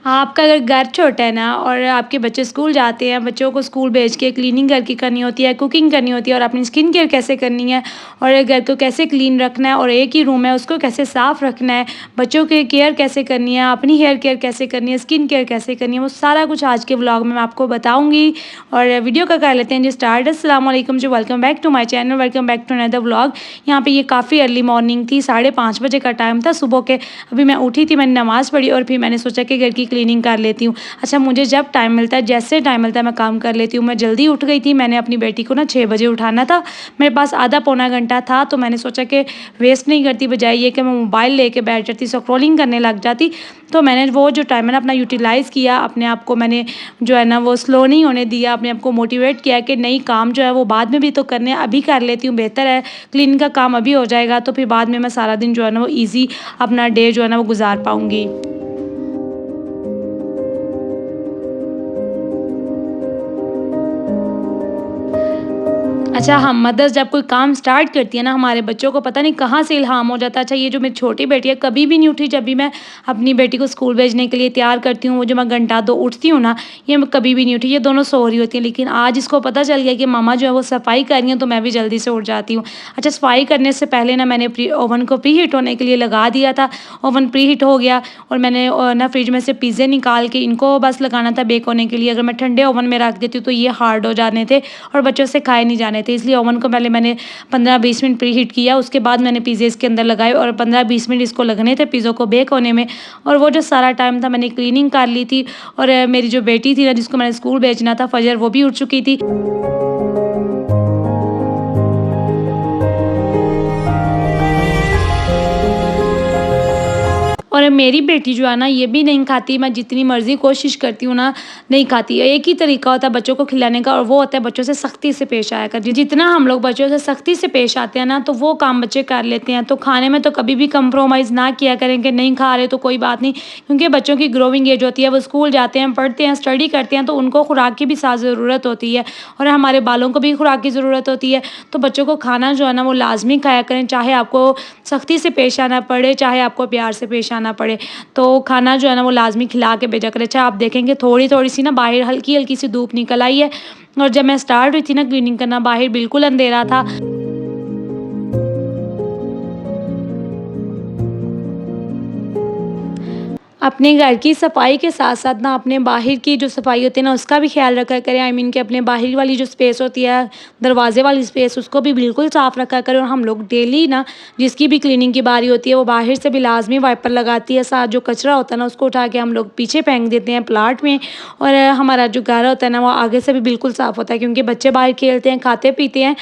आपका अगर घर छोटा है ना और आपके बच्चे स्कूल जाते हैं, बच्चों को स्कूल भेज के क्लीनिंग घर की करनी होती है, कुकिंग करनी होती है और अपनी स्किन केयर कैसे करनी है और घर को कैसे क्लीन रखना है और एक ही रूम है उसको कैसे साफ़ रखना है, बच्चों की केयर कैसे करनी है, अपनी हेयर केयर कैसे करनी है, स्किन केयर कैसे करनी है, वो सारा कुछ आज के व्लॉग में मैं आपको बताऊँगी। और वीडियो का कर लेते हैं जी स्टार्ट। अस्सलाम वालेकुम जी, welcome back to my channel, welcome back to another vlog. यहाँ पे ये काफ़ी अर्ली मॉर्निंग थी, 5:30 बजे का टाइम था सुबह के। अभी मैं उठी थी, मैंने नमाज़ पढ़ी और फिर मैंने सोचा कि घर की क्लीनिंग कर लेती हूँ। अच्छा, मुझे जब टाइम मिलता है, जैसे टाइम मिलता है मैं काम कर लेती हूँ। मैं जल्दी उठ गई थी, मैंने अपनी बेटी को ना 6 बजे उठाना था। मेरे पास आधा पौना घंटा था, तो मैंने सोचा कि वेस्ट नहीं करती, बजाय ये कि मैं मोबाइल लेके बैठ जाती, स्क्रॉलिंग करने लग जाती। तो मैंने वो जो टाइम है ना अपना यूटिलाइज़ किया, अपने आप को मैंने जो है ना वो स्लो नहीं होने दिया, अपने आप को मोटिवेट किया कि नहीं, काम जो है वो बाद में भी तो करने हैं, अभी कर लेती हूँ बेहतर है, क्लीनिंग का काम अभी हो जाएगा तो फिर बाद में मैं सारा दिन जो है ना वो ईज़ी अपना डे जो है ना वो गुज़ार पाऊँगी। अच्छा, हम मदर्स जब कोई काम स्टार्ट करती है ना, हमारे बच्चों को पता नहीं कहाँ से इल्हाम हो जाता है। अच्छा, ये जो मेरी छोटी बेटी है कभी भी नहीं उठी, जब भी मैं अपनी बेटी को स्कूल भेजने के लिए तैयार करती हूँ, वो जो मैं घंटा 2 उठती हूँ ना, ये मैं कभी भी नहीं उठी, ये दोनों सो रही होती हैं। लेकिन आज इसको पता चल गया कि मम्मा जो है वो सफाई कर रही हैं, तो मैं भी जल्दी से उठ जाती हूँ। अच्छा, सफाई करने से पहले ना मैंने ओवन को प्री हीट होने के लिए लगा दिया था। ओवन प्री हीट हो गया और मैंने ना फ्रिज में से पिज़्ज़े निकाल के इनको बस लगाना था बेक होने के लिए। अगर मैं ठंडे ओवन में रख देती हूँ तो ये हार्ड हो जाने थे और बच्चों से खाए नहीं जाने थे, इसलिए ओवन को पहले मैंने 15-20 मिनट प्री हीट किया। उसके बाद मैंने पिज़्ज़े इसके अंदर लगाए और 15-20 मिनट इसको लगने थे पिज़्ज़ों को बेक होने में। और वो जो सारा टाइम था मैंने क्लीनिंग कर ली थी। और मेरी जो बेटी थी ना, जिसको मैंने स्कूल भेजना था फजर, वो भी उठ चुकी थी। और मेरी बेटी जो है ना, ये भी नहीं खाती, मैं जितनी मर्ज़ी कोशिश करती हूँ ना, नहीं खाती है। एक ही तरीका होता है बच्चों को खिलाने का और वो होता है बच्चों से सख्ती से पेश आया कर। जितना हम लोग बच्चों से सख्ती से पेश आते हैं ना, तो वो काम बच्चे कर लेते हैं। तो खाने में तो कभी भी कंप्रोमाइज़ ना किया करें कि नहीं खा रहे तो कोई बात नहीं, क्योंकि बच्चों की ग्रोइंग एज होती है, वो स्कूल जाते हैं, पढ़ते हैं, स्टडी करते हैं, तो उनको खुराक की भी साथ ज़रूरत होती है और हमारे बालों को भी खुराक की ज़रूरत होती है। तो बच्चों को खाना जो है ना वो लाज़मी खाया करें, चाहे आपको सख्ती से पेश आना पड़े, चाहे आपको प्यार से पेश आना पड़े। तो खाना जो है ना वो लाज़मी खिला के भेजा करें। अच्छा, आप देखेंगे थोड़ी-थोड़ी सी ना बाहर हल्की-हल्की सी धूप निकल आई है और जब मैं स्टार्ट हुई थी ना क्लीनिंग करना, बाहर बिल्कुल अंधेरा था। अपने घर की सफाई के साथ-साथ ना अपने बाहर की जो सफाई होती है ना उसका भी ख़्याल रखा करें। आई मीन कि अपने बाहर वाली जो स्पेस होती है, दरवाज़े वाली स्पेस, उसको भी बिल्कुल साफ़ रखा करें। और हम लोग डेली ना, जिसकी भी क्लीनिंग की बारी होती है, वो बाहर से भी लाज़मी वाइपर लगाती है। साथ जो कचरा होता है ना उसको उठा के हम लोग पीछे फेंक देते हैं प्लाट में। और हमारा जो घर होता है ना वो आगे से भी बिल्कुल साफ़ होता है, क्योंकि बच्चे बाहर खेलते हैं, खाते-पीते हैं,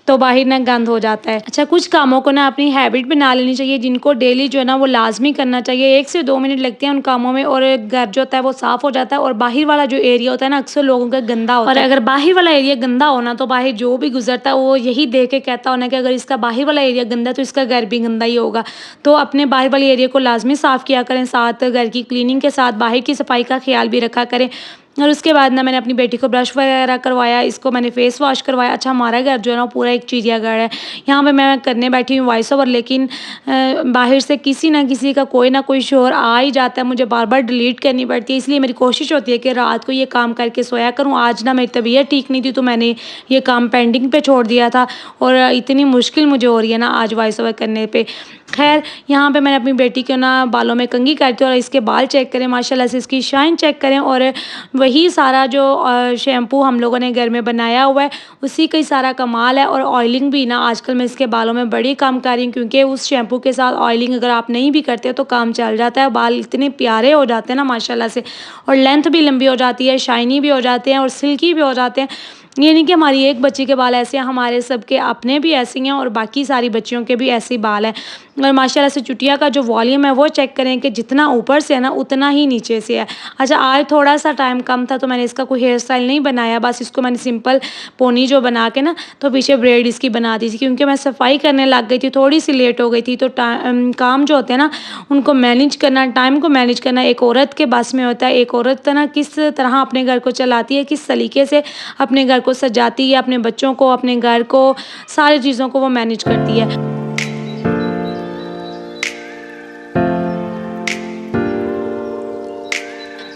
तो बाहर ना गंद हो जाता है। अच्छा, कुछ कामों को ना अपनी हैबिट बना लेनी चाहिए, जिनको डेली जो है ना वो लाज़मी करना चाहिए। 1 से 2 मिनट लगते हैं उन कामों में और घर जो होता है वो साफ़ हो जाता है। और बाहर वाला जो एरिया होता है ना, अक्सर लोगों का गंदा होता है, और अगर बाहर वाला एरिया गंदा हो ना, तो बाहर जो भी गुज़रता है वो यही देख के कहता हो ना कि अगर इसका बाहर वाला एरिया गंदा है तो इसका घर भी गंदा ही होगा। तो अपने बाहर वाले एरिया को लाज़मी साफ़ किया करें, साथ घर की क्लीनिंग के साथ बाहर की सफाई का ख़्याल भी रखा करें। और उसके बाद ना मैंने अपनी बेटी को ब्रश वगैरह करवाया, इसको मैंने फेस वॉश करवाया। अच्छा, हमारा घर जो है ना वो पूरा एक चिड़ियाघर है। यहाँ पे मैं करने बैठी हूँ वॉइस ओवर, लेकिन बाहर से किसी ना किसी का कोई ना कोई शोर आ ही जाता है, मुझे बार बार डिलीट करनी पड़ती है। इसलिए मेरी कोशिश होती है कि रात को ये काम करके सोया करूँ। आज ना मेरी तबीयत ठीक नहीं थी, तो मैंने ये काम पेंडिंग पे छोड़ दिया था और इतनी मुश्किल मुझे हो रही है ना आज वॉइस ओवर करने पे। खैर, यहाँ पे मैंने अपनी बेटी के ना बालों में कंघी करती हूँ और इसके बाल चेक करें, माशाल्लाह से इसकी शाइन चेक करें। और वही सारा जो शैम्पू हम लोगों ने घर में बनाया हुआ है, उसी का ही सारा कमाल है। और ऑयलिंग भी ना आजकल मैं इसके बालों में बड़ी कम कर रही हूँ, क्योंकि उस शैम्पू के साथ ऑयलिंग अगर आप नहीं भी करते तो काम चल जाता है। बाल इतने प्यारे हो जाते हैं ना माशाल्लाह से, और लेंथ भी लंबी हो जाती है, शाइनी भी हो जाते हैं और सिल्की भी हो जाते हैं। ये नहीं कि हमारी एक बच्ची के बाल ऐसे हैं, हमारे सबके अपने भी ऐसे ही हैं और बाकी सारी बच्चियों के भी ऐसे ही बाल हैं। और माशाल्लाह से चुटिया का जो वॉल्यूम है वो चेक करें कि जितना ऊपर से है ना उतना ही नीचे से है। अच्छा, आज थोड़ा सा टाइम कम था तो मैंने इसका कोई हेयर स्टाइल नहीं बनाया, बस इसको मैंने सिंपल पोनी जो बना के ना तो पीछे ब्रेड इसकी बना दी थी, क्योंकि मैं सफाई करने लग गई थी, थोड़ी सी लेट हो गई थी। तो काम जो होते हैं ना उनको मैनेज करना, टाइम को मैनेज करना एक औरत के बस में होता है। एक औरत ना किस तरह अपने घर को चलाती है, किस तरीके से अपने घर को सजाती है, अपने बच्चों को, अपने घर को, सारी चीज़ों को वो मैनेज करती है।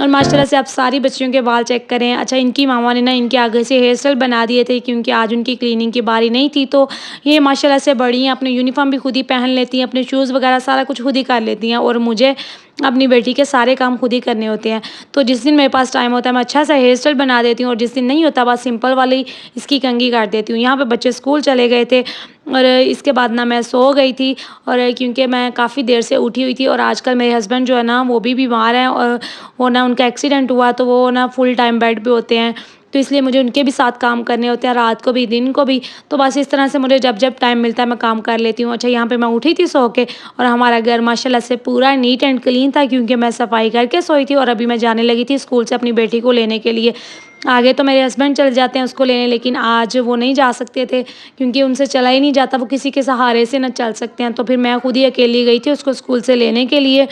और माशाल्लाह से आप सारी बच्चियों के बाल चेक करें। अच्छा, इनकी मामा ने ना इनके आगे से हेयर स्टाइल बना दिए थे क्योंकि आज उनकी क्लीनिंग की बारी नहीं थी, तो ये माशाल्लाह से बड़ी हैं, अपने यूनिफ़ॉर्म भी खुद ही पहन लेती हैं, अपने शूज़ वगैरह सारा कुछ खुद ही कर लेती हैं और मुझे अपनी बेटी के सारे काम खुद ही करने होते हैं। तो जिस दिन मेरे पास टाइम होता है मैं अच्छा सा हेयर स्टाइल बना देती हूँ और जिस दिन नहीं होता बस सिंपल वाली इसकी कंघी काट देती हूँ। यहाँ पे बच्चे स्कूल चले गए थे और इसके बाद ना मैं सो गई थी और क्योंकि मैं काफ़ी देर से उठी हुई थी और आजकल मेरे हस्बैंड जो है ना वो भी बीमार हैं और वो ना उनका एक्सीडेंट हुआ तो वो ना फुल टाइम बेड पे होते हैं। तो इसलिए मुझे उनके भी साथ काम करने होते हैं, रात को भी, दिन को भी। तो बस इस तरह से मुझे जब-जब टाइम मिलता है मैं काम कर लेती हूँ। अच्छा, यहाँ पे मैं उठी थी सो के और हमारा घर माशाल्लाह से पूरा नीट एंड क्लीन था क्योंकि मैं सफाई करके सोई थी और अभी मैं जाने लगी थी स्कूल से अपनी बेटी को लेने के लिए। आगे तो मेरे हस्बैंड चले जाते हैं उसको लेने, लेकिन आज वो नहीं जा सकते थे क्योंकि उनसे चला ही नहीं जाता, वो किसी के सहारे से ना चल सकते हैं। तो फिर मैं खुद ही अकेली गई थी उसको स्कूल से लेने के लिए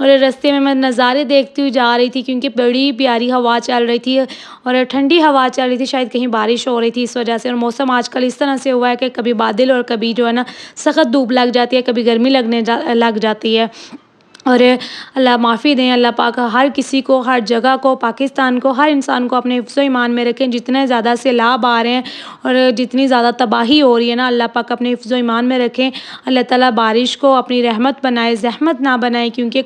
और रास्ते में मैं नज़ारे देखती हुई जा रही थी क्योंकि बड़ी प्यारी हवा चल रही थी और ठंडी हवा चल रही थी, शायद कहीं बारिश हो रही थी इस वजह से। और मौसम आजकल इस तरह से हुआ है कि कभी बादल और कभी जो है ना सख्त धूप लग जाती है, कभी गर्मी लग जाती है। और अल्लाह माफ़ी दें, अल्लाह पाक हर किसी को, हर जगह को, पाकिस्तान को, हर इंसान को अपने हिफ्ज़-ओ ईमान में रखें। जितने ज़्यादा सैलाब आ रहे हैं और जितनी ज़्यादा तबाही हो रही है ना, अल्लाह पाक अपने हिफ्ज़-ओ ईमान में रखें। अल्लाह ताला बारिश को अपनी रहमत बनाए, ज़हमत ना बनाए क्योंकि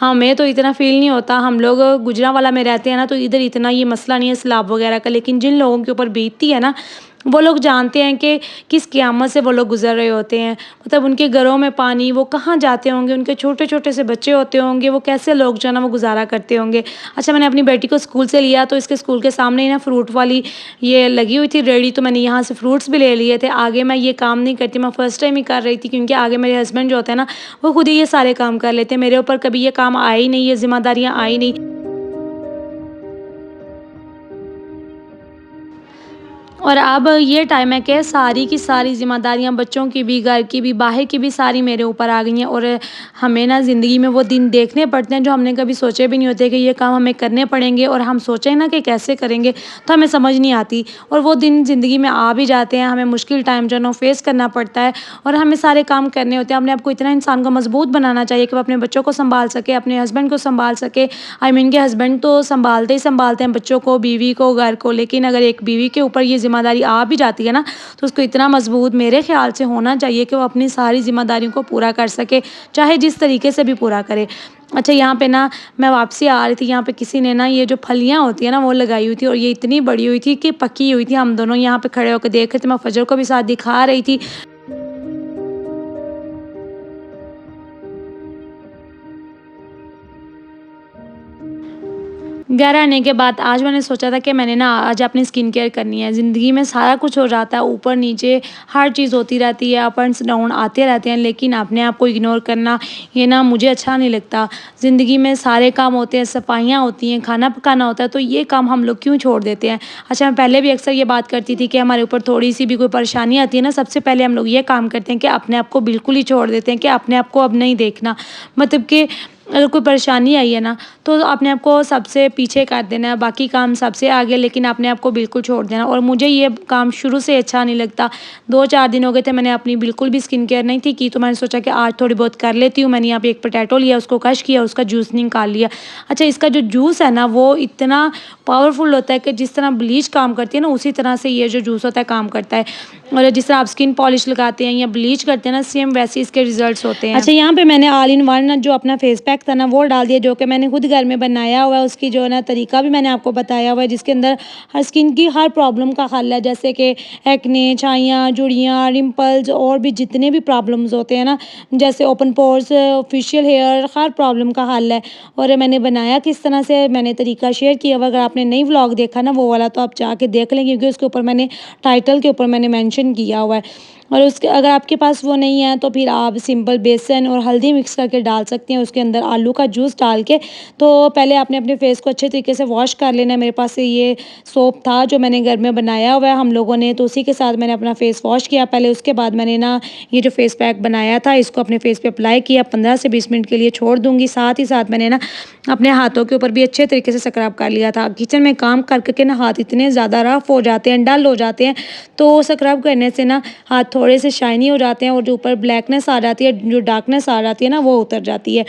हमें तो इतना फ़ील नहीं होता। हम लोग गुजरांवाला में रहते हैं ना, तो इधर इतना ये मसला नहीं है सैलाब वगैरह का, लेकिन जिन लोगों के ऊपर बीतती है ना, वो लोग जानते हैं कि किस क़यामत से वो लोग गुज़र रहे होते हैं। मतलब उनके घरों में पानी, वो कहाँ जाते होंगे, उनके छोटे-छोटे से बच्चे होते होंगे, वो कैसे लोग जो है ना वो गुज़ारा करते होंगे। अच्छा, मैंने अपनी बेटी को स्कूल से लिया तो इसके स्कूल के सामने ही ना फ्रूट वाली ये लगी हुई थी रेहड़ी, तो मैंने यहाँ से फ्रूट्स भी ले लिए थे। आगे मैं ये काम नहीं करती, मैं फ़र्स्ट टाइम ही कर रही थी क्योंकि आगे मेरे हस्बैंड जो होते हैं ना, वो खुद ही ये सारे काम कर लेते हैं। मेरे ऊपर कभी ये काम आए ही नहीं, ये ज़िम्मेदारियाँ आई नहीं। और अब ये टाइम है कि सारी की सारी ज़िम्मेदारियाँ बच्चों की भी, घर की भी, बाहर की भी सारी मेरे ऊपर आ गई हैं और हमें ना ज़िंदगी में वो दिन देखने पड़ते हैं जो हमने कभी सोचे भी नहीं होते कि ये काम हमें करने पड़ेंगे और हम सोचें ना कि कैसे करेंगे तो हमें समझ नहीं आती और वो दिन ज़िंदगी में आ भी जाते हैं। हमें मुश्किल टाइम जो है ना फेस करना पड़ता है और हमें सारे काम करने होते हैं। अपने आप को इतना इंसान को मजबूत बनाना चाहिए कि वो अपने बच्चों को सँभाल सके, अपने हस्बैंड को सँभाल सके। आई मीन के हस्बैंड तो सँभालते ही सँभालते हैं बच्चों को, बीवी को, घर को, लेकिन अगर एक बीवी के ऊपर ये ज़िम्मेदारी आ भी जाती है ना, तो उसको इतना मजबूत मेरे ख़्याल से होना चाहिए कि वो अपनी सारी ज़िम्मेदारियों को पूरा कर सके, चाहे जिस तरीके से भी पूरा करे। अच्छा, यहाँ पे ना मैं वापसी आ रही थी, यहाँ पे किसी ने ना ये जो फलियाँ होती हैं ना वो लगाई हुई थी और ये इतनी बड़ी हुई थी कि पकी हुई थी। हम दोनों यहाँ पे खड़े होकर देख रहे थे, मैं फजर को भी साथ दिखा रही थी। घर आने के बाद आज मैंने सोचा था कि मैंने ना आज अपनी स्किन केयर करनी है। ज़िंदगी में सारा कुछ हो जाता है, ऊपर-नीचे हर चीज़ होती रहती है, अप एंड्स डाउन आते रहते हैं, लेकिन अपने आप को इग्नोर करना ये ना मुझे अच्छा नहीं लगता। ज़िंदगी में सारे काम होते हैं, सफाइयाँ होती हैं, खाना पकाना होता है, तो ये काम हम लोग क्यों छोड़ देते हैं? अच्छा, मैं पहले भी अक्सर ये बात करती थी कि हमारे ऊपर थोड़ी-सी भी कोई परेशानी आती है ना, सबसे पहले हम लोग ये काम करते हैं कि अपने आप को बिल्कुल ही छोड़ देते हैं कि अपने आप को अब नहीं देखना। मतलब कि अगर कोई परेशानी आई है ना, तो अपने आप को सबसे पीछे कर देना है, बाकी काम सबसे आगे, लेकिन अपने आप को बिल्कुल छोड़ देना। और मुझे ये काम शुरू से अच्छा नहीं लगता। 2-4 दिन हो गए थे मैंने अपनी बिल्कुल भी स्किन केयर नहीं थी की, तो मैंने सोचा कि आज थोड़ी बहुत कर लेती हूँ। मैंने यहाँ पे एक पोटैटो लिया, उसको क्रश किया, उसका जूस निकाल लिया। अच्छा, इसका जो जूस है ना वो इतना पावरफुल होता है कि जिस तरह ब्लीच काम करती है ना, उसी तरह से ये जो जूस होता है काम करता है। और जिस तरह आप स्किन पॉलिश लगाते हैं या ब्लीच करते हैं ना, सेम वैसे इसके रिजल्ट्स होते हैं। अच्छा, यहाँ पे मैंने ऑल इन वन जो अपना फेस पैक था ना वो डाल दिया, जो कि मैंने खुद घर में बनाया हुआ है। उसकी जो है ना तरीका भी मैंने आपको बताया हुआ है, जिसके अंदर हर स्किन की हर प्रॉब्लम का हल है, जैसे कि एक्ने, छाइयाँ, झुर्रियाँ, रिंपल्स और भी जितने भी प्रॉब्लम्स होते हैं ना, जैसे ओपन पोर्स, फेशियल हेयर, हर प्रॉब्लम का हल है। और मैंने बनाया किस तरह से, मैंने तरीका शेयर किया हुआ। अगर आपने नई व्लॉग देखा ना वो वाला, तो आप जाके देख लें क्योंकि उसके ऊपर मैंने टाइटल के ऊपर मैंने मेंशन किया हुआ है। और उसके अगर आपके पास वो नहीं है तो फिर आप सिंपल बेसन और हल्दी मिक्स करके डाल सकते हैं उसके अंदर, आलू का जूस डाल के। तो पहले आपने अपने फेस को अच्छे तरीके से वॉश कर लेना है। मेरे पास से ये सोप था जो मैंने घर में बनाया हुआ है हम लोगों ने, तो उसी के साथ मैंने अपना फेस वॉश किया पहले। उसके बाद मैंने ना ये जो फेस पैक बनाया था इसको अपने फेस पे अप्लाई किया, 15 से 20 मिनट के लिए छोड़ दूंगी। साथ ही साथ मैंने ना अपने हाथों के ऊपर भी अच्छे तरीके से स्क्रब कर लिया था। किचन में काम कर करके ना हाथ इतने ज़्यादा रफ हो जाते हैं, डल हो जाते हैं, तो स्क्रब करने से ना हाथ थोड़े से शाइनी हो जाते हैं और जो ऊपर ब्लैकनेस आ जाती है, जो डार्कनेस आ जाती है ना, वो उतर जाती है।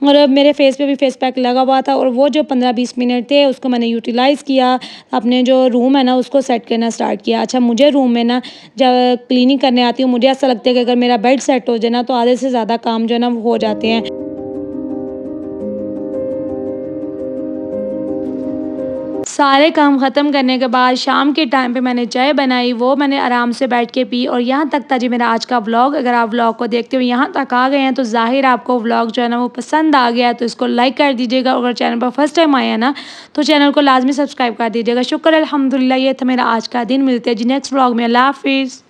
और अब मेरे फेस पे भी फेस पैक लगा हुआ था और वो जो 15-20 मिनट थे उसको मैंने यूटिलाइज़ किया, अपने जो रूम है ना उसको सेट करना स्टार्ट किया। अच्छा, मुझे रूम में ना जब क्लीनिंग करने आती हूँ, मुझे ऐसा लगता है कि अगर मेरा बेड सेट हो जाए ना तो आधे से ज़्यादा काम जो है ना वो हो जाते हैं। सारे काम ख़त्म करने के बाद शाम के टाइम पे मैंने चाय बनाई, वो मैंने आराम से बैठ के पी और यहाँ तक था जी मेरा आज का व्लॉग। अगर आप व्लॉग को देखते हुए यहाँ तक आ गए हैं तो ज़ाहिर आपको व्लॉग जो है ना वो पसंद आ गया है, तो इसको लाइक कर दीजिएगा। अगर चैनल पर फर्स्ट टाइम आए हैं ना तो चैनल को लाज़मी सब्सक्राइब कर दीजिएगा। शुक्र अल्हम्दुलिल्लाह, ये था मेरा आज का दिन। मिलते हैं जी नेक्स्ट व्लॉग में। अल्लाह हाफ़िज़।